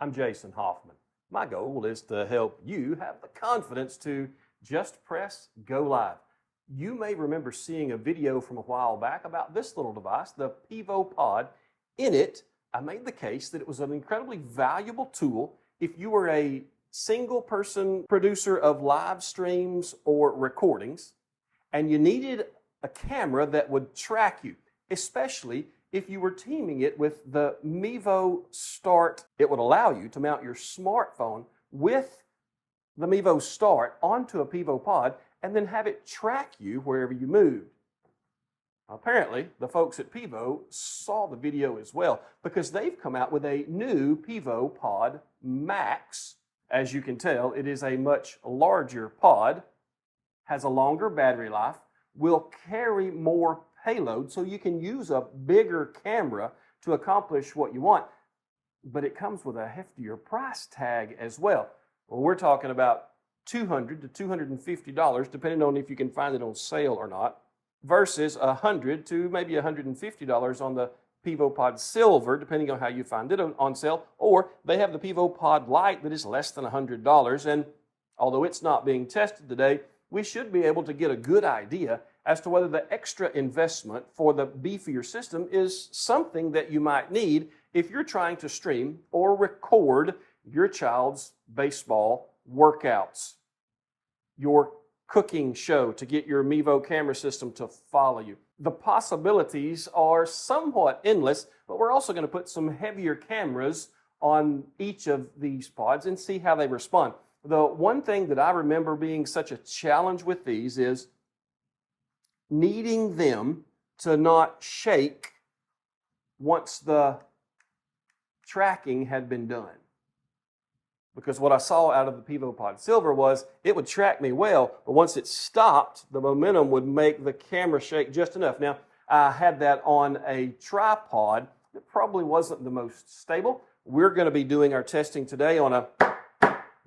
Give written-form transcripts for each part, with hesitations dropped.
I'm Jason Hoffman. My goal is to help you have the confidence to just press go live. You may remember seeing a video from a while back about this little device, the Pivo Pod. In it, I made the case that it was an incredibly valuable tool if you were a single person producer of live streams or recordings and you needed a camera that would track you, especially if you were teaming it with the Mevo Start. It would allow you to mount your smartphone with the Mevo Start onto a Pivo Pod and then have it track you wherever you moved. Apparently, the folks at Pivo saw the video as well because they've come out with a new Pivo Pod Max. As you can tell, it is a much larger pod, has a longer battery life, will carry more payload, so you can use a bigger camera to accomplish what you want. But it comes with a heftier price tag as well. Well, we're talking about $200 to $250, depending on if you can find it on sale or not, versus $100 to maybe $150 on the Pivo Pod Silver, depending on how you find it on sale, or they have the Pivo Pod Lite that is less than $100, and although it's not being tested today, we should be able to get a good idea as to whether the extra investment for the beefier system is something that you might need if you're trying to stream or record your child's baseball workouts, your cooking show to get your Mevo camera system to follow you. The possibilities are somewhat endless, but we're also going to put some heavier cameras on each of these pods and see how they respond. The one thing that I remember being such a challenge with these is needing them to not shake once the tracking had been done. Because what I saw out of the Pivo Pod Silver was it would track me well, but once it stopped, the momentum would make the camera shake just enough. Now, I had that on a tripod that probably wasn't the most stable. We're going to be doing our testing today on a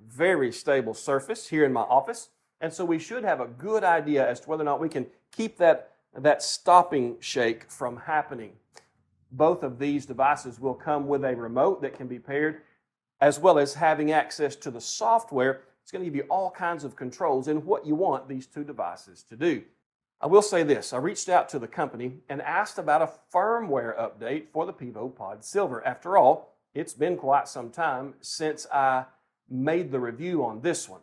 very stable surface here in my office, and so we should have a good idea as to whether or not we can keep that stopping shake from happening. Both of these devices will come with a remote that can be paired, as well as having access to the software. It's going to give you all kinds of controls in what you want these two devices to do. I will say this, I reached out to the company and asked about a firmware update for the Pivo Pod Silver. After all, it's been quite some time since I made the review on this one.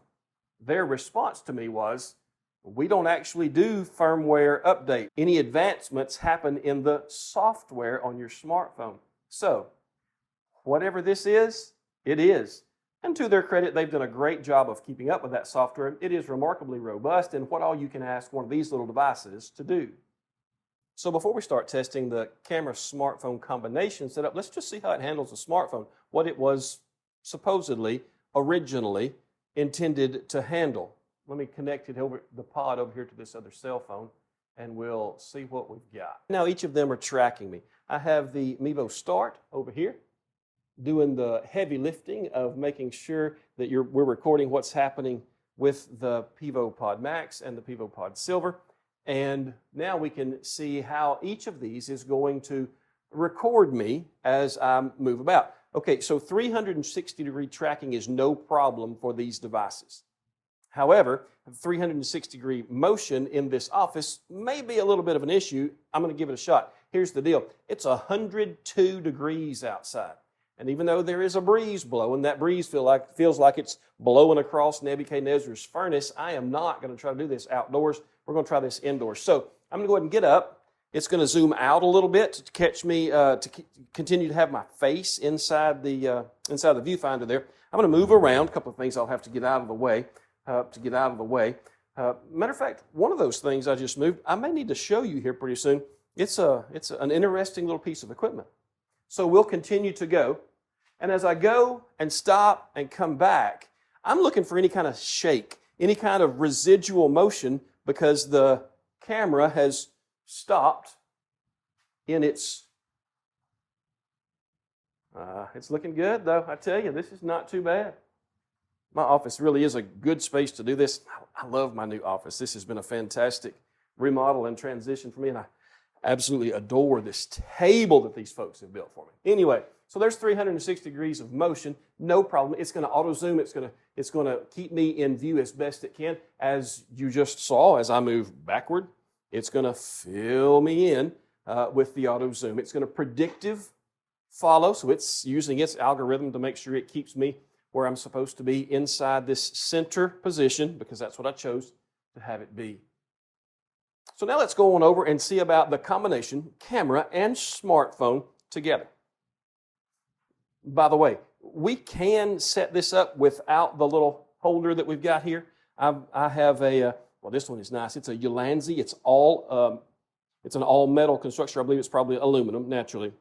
Their response to me was, we don't actually do firmware update. Any advancements happen in the software on your smartphone. So, whatever this is, it is. And to their credit, they've done a great job of keeping up with that software. It is remarkably robust and what all you can ask one of these little devices to do. So before we start testing the camera-smartphone combination setup, let's just see how it handles the smartphone, what it was supposedly, originally intended to handle. Let me connect it over the pod over here to this other cell phone and we'll see what we've got. Now each of them are tracking me. I have the Mevo Start over here, doing the heavy lifting of making sure that we're recording what's happening with the Pivo Pod Max and the Pivo Pod Silver. And now we can see how each of these is going to record me as I move about. Okay, so 360-degree tracking is no problem for these devices. However, 360-degree motion in this office may be a little bit of an issue. I'm going to give it a shot. Here's the deal. It's 102 degrees outside. And even though there is a breeze blowing, that breeze feels like it's blowing across Nebuchadnezzar's furnace, I am not going to try to do this outdoors. We're going to try this indoors. So I'm going to go ahead and get up. It's going to zoom out a little bit to catch me, to continue to have my face inside the viewfinder there. I'm going to move around. A couple of things I'll have to get out of the way. Matter of fact, one of those things I just moved, I may need to show you here pretty soon. It's an interesting little piece of equipment. So we'll continue to go. And as I go and stop and come back, I'm looking for any kind of shake, any kind of residual motion because the camera has stopped in its... it's looking good, though. I tell you, this is not too bad. My office really is a good space to do this. I love my new office. This has been a fantastic remodel and transition for me, and I absolutely adore this table that these folks have built for me. Anyway, So there's 360 degrees of motion, no problem. It's going to auto zoom. It's going to keep me in view as best it can. As you just saw, as I move backward, it's going to fill me in with the auto zoom. It's going to predictive follow, so it's using its algorithm to make sure it keeps me where I'm supposed to be inside this center position, because that's what I chose to have it be. So now let's go on over and see about the combination camera and smartphone together. By the way, we can set this up without the little holder that we've got here. I have a, well, this one is nice. It's a Ulanzi. It's an all metal construction. I believe it's probably aluminum, naturally.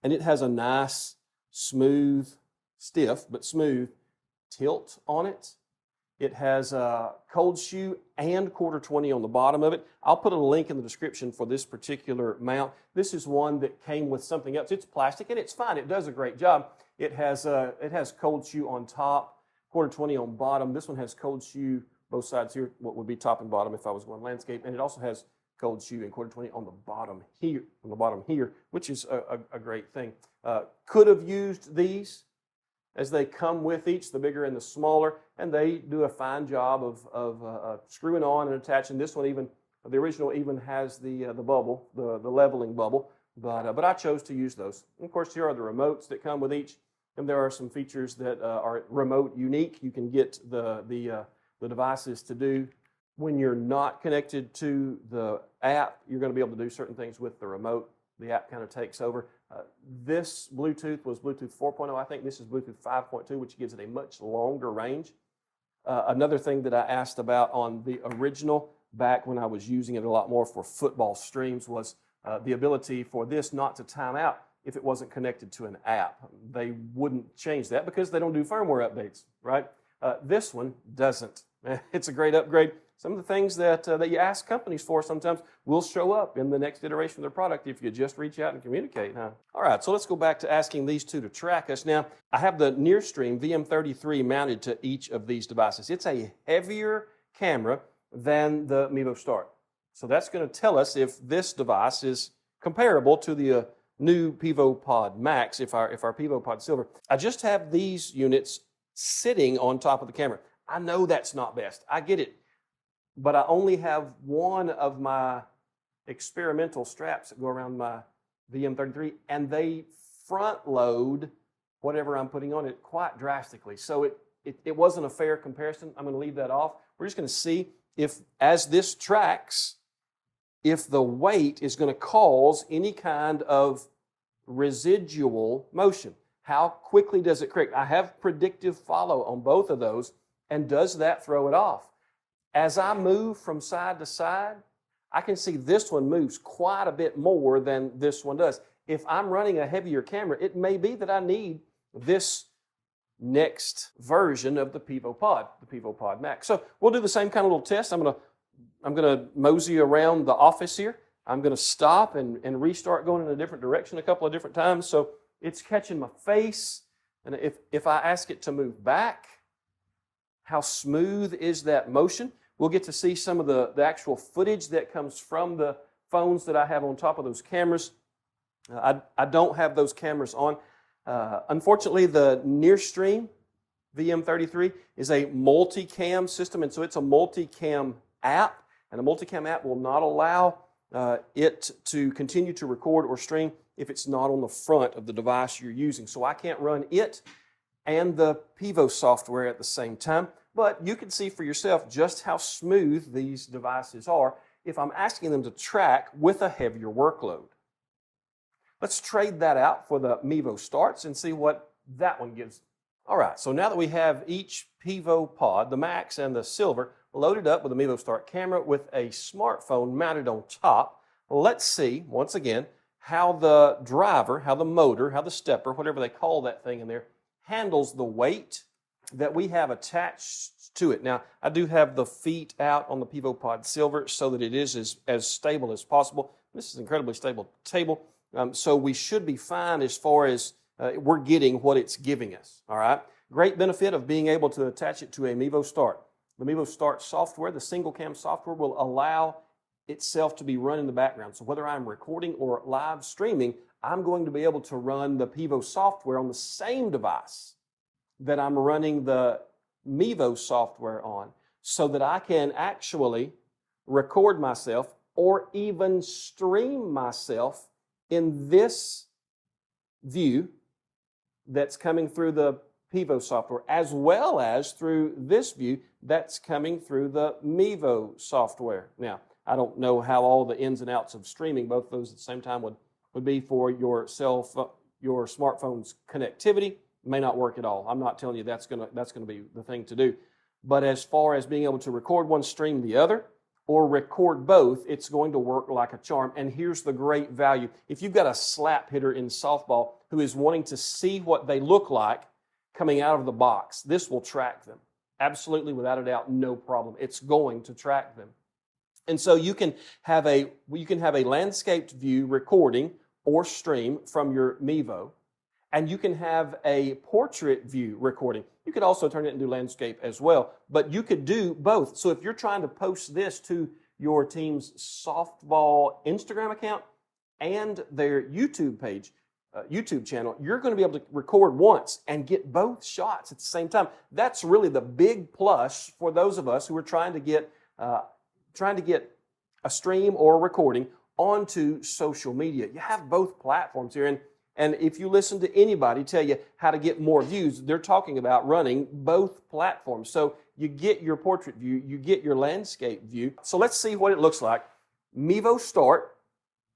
And it has a nice, smooth, stiff, but smooth tilt on it. It has a cold shoe and quarter 20 on the bottom of it. I'll put a link in the description for this particular mount. This is one that came with something else. It's plastic and it's fine. It does a great job. It has cold shoe on top, quarter 20 on bottom. This one has cold shoe both sides here, what would be top and bottom if I was going landscape. And it also has cold shoe and quarter 20 on the bottom here, which is a great thing. Could have used these as they come with each, the bigger and the smaller, and they do a fine job of screwing on and attaching. This one even, the original even has the bubble, the leveling bubble, but I chose to use those. And of course, here are the remotes that come with each, and there are some features that are remote unique. You can get the devices to do. When you're not connected to the app, you're going to be able to do certain things with the remote. The app kind of takes over. This Bluetooth was Bluetooth 4.0. I think this is Bluetooth 5.2, which gives it a much longer range. Another thing that I asked about on the original, back when I was using it a lot more for football streams, was the ability for this not to time out if it wasn't connected to an app. They wouldn't change that because they don't do firmware updates, right? This one doesn't. It's a great upgrade. Some of the things that you ask companies for sometimes will show up in the next iteration of their product if you just reach out and communicate. Huh? All right, so let's go back to asking these two to track us. Now, I have the Nearstream VM33 mounted to each of these devices. It's a heavier camera than the Mevo Start. So that's going to tell us if this device is comparable to the new Pivo Pod Max, if our Pivo Pod Silver. I just have these units sitting on top of the camera. I know that's not best. I get it. But I only have one of my experimental straps that go around my VM33, and they front load whatever I'm putting on it quite drastically. So it wasn't a fair comparison. I'm going to leave that off. We're just going to see if, as this tracks, if the weight is going to cause any kind of residual motion. How quickly does it correct? I have predictive follow on both of those, and does that throw it off? As I move from side to side, I can see this one moves quite a bit more than this one does. If I'm running a heavier camera, it may be that I need this next version of the Pivo Pod, the Pivo Pod Max. So we'll do the same kind of little test. I'm gonna mosey around the office here. I'm gonna stop and restart going in a different direction a couple of different times. So it's catching my face. And if I ask it to move back, how smooth is that motion? We'll get to see some of the actual footage that comes from the phones that I have on top of those cameras. I don't have those cameras on. Unfortunately, the Nearstream VM33 is a multicam system, and so it's a multicam app, and a multicam app will not allow it to continue to record or stream if it's not on the front of the device you're using. So I can't run it and the Pivo software at the same time. But you can see for yourself just how smooth these devices are if I'm asking them to track with a heavier workload. Let's trade that out for the Mevo Starts and see what that one gives. All right, so now that we have each Pivo Pod, the Max and the Silver, loaded up with a Mevo Start camera with a smartphone mounted on top, let's see, once again, how the driver, how the motor, how the stepper, whatever they call that thing in there, handles the weight that we have attached to it. Now, I do have the feet out on the Pivo Pod Silver so that it is as stable as possible. This is an incredibly stable table, so we should be fine as far as we're getting what it's giving us, all right? Great benefit of being able to attach it to a Mevo Start. The Mevo Start software, the single cam software, will allow itself to be run in the background. So whether I'm recording or live streaming, I'm going to be able to run the Pivo software on the same device that I'm running the Mevo software on, so that I can actually record myself or even stream myself in this view that's coming through the Pivo software, as well as through this view that's coming through the Mevo software. Now, I don't know how all the ins and outs of streaming both of those at the same time would be for your smartphone's connectivity. It may not work at all. I'm not telling you that's gonna be the thing to do. But as far as being able to record one, stream the other, or record both, it's going to work like a charm. And here's the great value. If you've got a slap hitter in softball who is wanting to see what they look like coming out of the box, this will track them. Absolutely, without a doubt, no problem. It's going to track them. And so you can have a landscaped view recording or stream from your Mevo, and you can have a portrait view recording. You could also turn it into landscape as well, but you could do both. So if you're trying to post this to your team's softball Instagram account and their YouTube page, YouTube channel, you're going to be able to record once and get both shots at the same time. That's really the big plus for those of us who are trying to get a stream or a recording onto social media. You have both platforms here, and if you listen to anybody tell you how to get more views, they're talking about running both platforms. So you get your portrait view, you get your landscape view. So let's see what it looks like. Mevo start,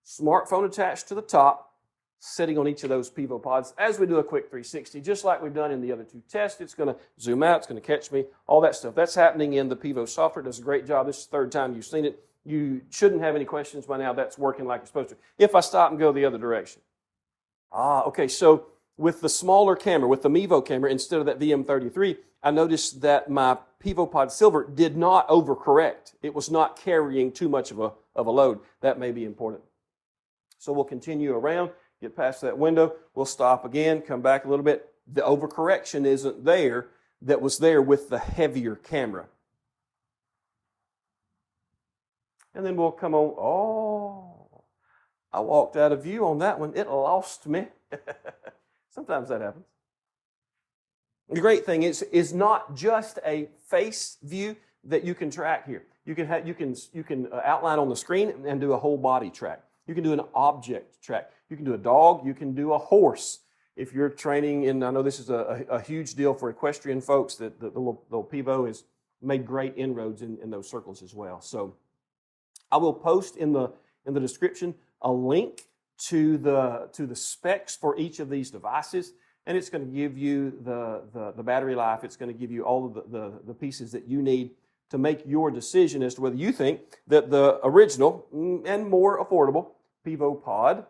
smartphone attached to the top, sitting on each of those Pivo pods as we do a quick 360, just like we've done in the other two tests. It's going to zoom out, it's going to catch me, all that stuff. That's happening in the Pivo software. It does a great job. This is the third time you've seen it. You shouldn't have any questions by now. That's working like it's supposed to. If I stop and go the other direction. Okay, so with the smaller camera, with the Mevo camera, instead of that VM33, I noticed that my Pivo Pod Silver did not overcorrect. It was not carrying too much of a load. That may be important. So we'll continue around, get past that window. We'll stop again, come back a little bit. The overcorrection isn't there that was there with the heavier camera. And then we'll come on. Oh, I walked out of view on that one. It lost me. Sometimes that happens. The great thing is not just a face view that you can track here. You can outline on the screen and do a whole body track. You can do an object track. You can do a dog. You can do a horse. If you're training, and I know this is a huge deal for equestrian folks, that the little Pivo has made great inroads in those circles as well. So I will post in the description a link to the specs for each of these devices, and it's going to give you the battery life. It's going to give you all of the pieces that you need to make your decision as to whether you think that the original and more affordable Pivo Pod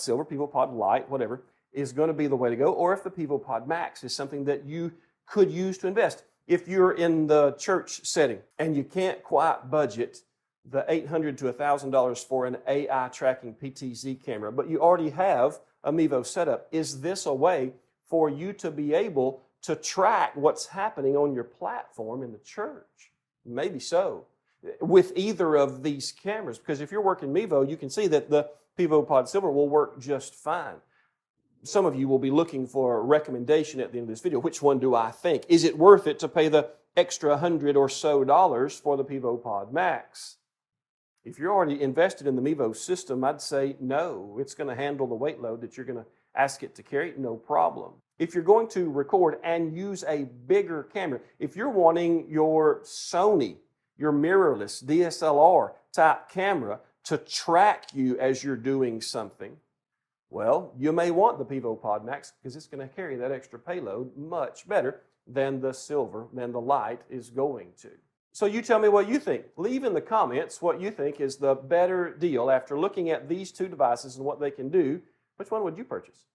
Silver, Pivo Pod Lite, whatever, is going to be the way to go, or if the Pivo Pod Max is something that you could use to invest. If you're in the church setting and you can't quite budget the $800 to $1,000 for an AI tracking PTZ camera, but you already have a Mevo setup, is this a way for you to be able to track what's happening on your platform in the church? Maybe so, with either of these cameras, because if you're working Mevo, you can see that the Pivo Pod Silver will work just fine. Some of you will be looking for a recommendation at the end of this video. Which one do I think? Is it worth it to pay the extra $100 or so for the Pivo Pod Max? If you're already invested in the Mevo system, I'd say no. It's going to handle the weight load that you're going to ask it to carry, no problem. If you're going to record and use a bigger camera, if you're wanting your Sony, your mirrorless DSLR type camera to track you as you're doing something, well, you may want the Pivo Pod Max because it's going to carry that extra payload much better than the Silver, than the Lite is going to. So you tell me what you think. Leave in the comments what you think is the better deal after looking at these two devices and what they can do. Which one would you purchase?